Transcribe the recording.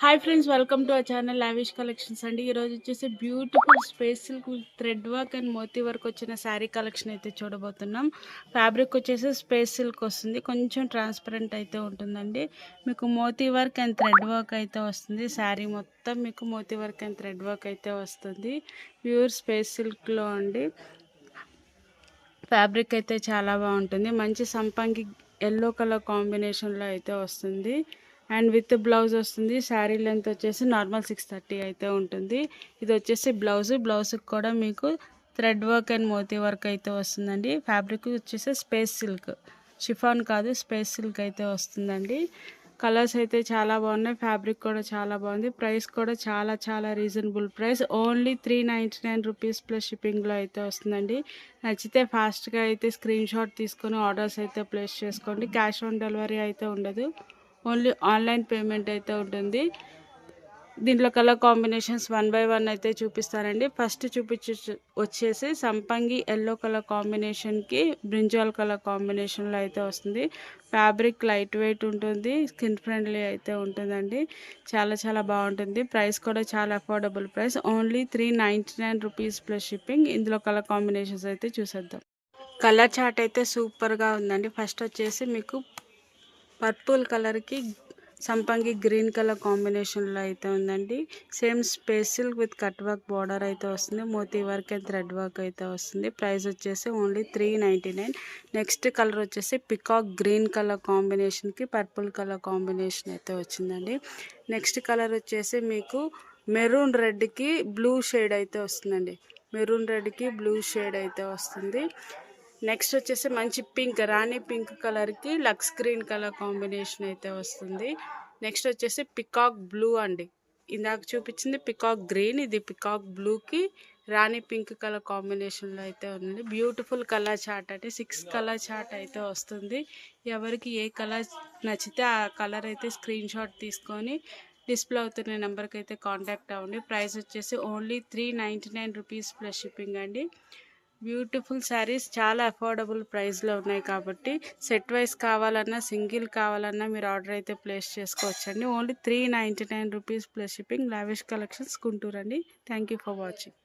Hi friends, welcome to our channel lavish collections అండి. ఈరోజు వచ్చేసి beautiful space silk with thread work and మోతీ work వచ్చిన sari collection అయితే చూడబోతున్నాం. ఫ్యాబ్రిక్ వచ్చేసి స్పేస్ సిల్క్ వస్తుంది, కొంచెం ట్రాన్స్పరెంట్ అయితే ఉంటుందండి. మీకు మోతీ వర్క్ అండ్ థ్రెడ్ వర్క్ అయితే వస్తుంది. శారీ మొత్తం మీకు మోతీ వర్క్ అండ్ థ్రెడ్ వర్క్ అయితే వస్తుంది. ప్యూర్ స్పేస్ సిల్క్లో అండి. ఫ్యాబ్రిక్ అయితే చాలా బాగుంటుంది. మంచి సంపంగి ఎల్లో కలర్ కాంబినేషన్లో అయితే వస్తుంది. అండ్ విత్ బ్లౌజ్ వస్తుంది. శారీ లెంత్ వచ్చేసి నార్మల్ 630 అయితే ఉంటుంది. ఇది వచ్చేసి బ్లౌజ్కి కూడా మీకు థ్రెడ్ వర్క్ అండ్ మోతీ వర్క్ అయితే వస్తుందండి. ఫ్యాబ్రిక్ వచ్చేసి స్పేస్ సిల్క్, షిఫాన్ కాదు, స్పేస్ సిల్క్ అయితే వస్తుందండి. కలర్స్ అయితే చాలా బాగున్నాయి. ఫ్యాబ్రిక్ కూడా చాలా బాగుంది. ప్రైస్ కూడా చాలా reasonable price. Only 399 rupees plus షిప్పింగ్లో అయితే వస్తుందండి. నచ్చితే ఫాస్ట్గా అయితే స్క్రీన్ షాట్ తీసుకొని ఆర్డర్స్ అయితే ప్లేస్ చేసుకోండి. క్యాష్ ఆన్ డెలివరీ అయితే ఉండదు, ఓన్లీ ఆన్లైన్ పేమెంట్ అయితే ఉంటుంది. దీంట్లో కలర్ కాంబినేషన్స్ 1 బై 1 అయితే చూపిస్తానండి. ఫస్ట్ వచ్చేసి సంపంగి ఎల్లో కలర్ కాంబినేషన్కి బ్రింజాల్ కలర్ కాంబినేషన్లో అయితే వస్తుంది. ఫ్యాబ్రిక్ లైట్ వెయిట్ ఉంటుంది, స్కిన్ ఫ్రెండ్లీ అయితే ఉంటుందండి. చాలా బాగుంటుంది. ప్రైస్ కూడా చాలా affordable price, only 399 rupees plus shipping. ఇందులో కలర్ కాంబినేషన్స్ అయితే చూసేద్దాం. కలర్ చార్ట్ అయితే సూపర్గా ఉందండి. ఫస్ట్ వచ్చేసి మీకు పర్పుల్ కలర్కి సంపంగి గ్రీన్ కలర్ కాంబినేషన్లో అయితే ఉందండి. Same space silk with cut work border అయితే వస్తుంది. మోతీ వర్క్ అండ్ థ్రెడ్ వర్క్ అయితే వస్తుంది. ప్రైస్ వచ్చేసి ఓన్లీ 399. నెక్స్ట్ కలర్ వచ్చేసి పికాక్ గ్రీన్ కలర్ కాంబినేషన్కి పర్పుల్ కలర్ కాంబినేషన్ అయితే వచ్చిందండి. నెక్స్ట్ కలర్ వచ్చేసి మీకు మెరూన్ రెడ్కి బ్లూ షేడ్ అయితే వస్తుందండి. మెరూన్ రెడ్కి బ్లూ షేడ్ అయితే వస్తుంది. నెక్స్ట్ వచ్చేసి మంచి పింక్, రాణి పింక్ కలర్కి లక్స్ గ్రీన్ కలర్ కాంబినేషన్ అయితే వస్తుంది. నెక్స్ట్ వచ్చేసి పికాక్ బ్లూ అండి. ఇందాక చూపించింది పికాక్ గ్రీన్, ఇది పికాక్ బ్లూకి రాణి పింక్ కలర్ కాంబినేషన్లో అయితే ఉంది. బ్యూటిఫుల్ కలర్ చార్ట్ అంటే 6 కలర్ చార్ట్ అయితే వస్తుంది. ఎవరికి ఏ కలర్ నచ్చితే ఆ కలర్ అయితే స్క్రీన్ షాట్ తీసుకొని డిస్ప్లే అవుతున్న నెంబర్కి అయితే కాంటాక్ట్ అవ్వండి. ప్రైస్ వచ్చేసి ఓన్లీ 399 రూపీస్ ప్లస్ షిప్పింగ్ అండి. బ్యూటిఫుల్ శారీస్ చాలా అఫోర్డబుల్ ప్రైస్లో ఉన్నాయి కాబట్టి సెట్ వైస్ కావాలన్నా సింగిల్ కావాలన్నా మీరు ఆర్డర్ అయితే ప్లేస్ చేసుకోవచ్చండి. Only 399 rupees plus shipping. Lavish collections Guntur అండి. Thank you for watching.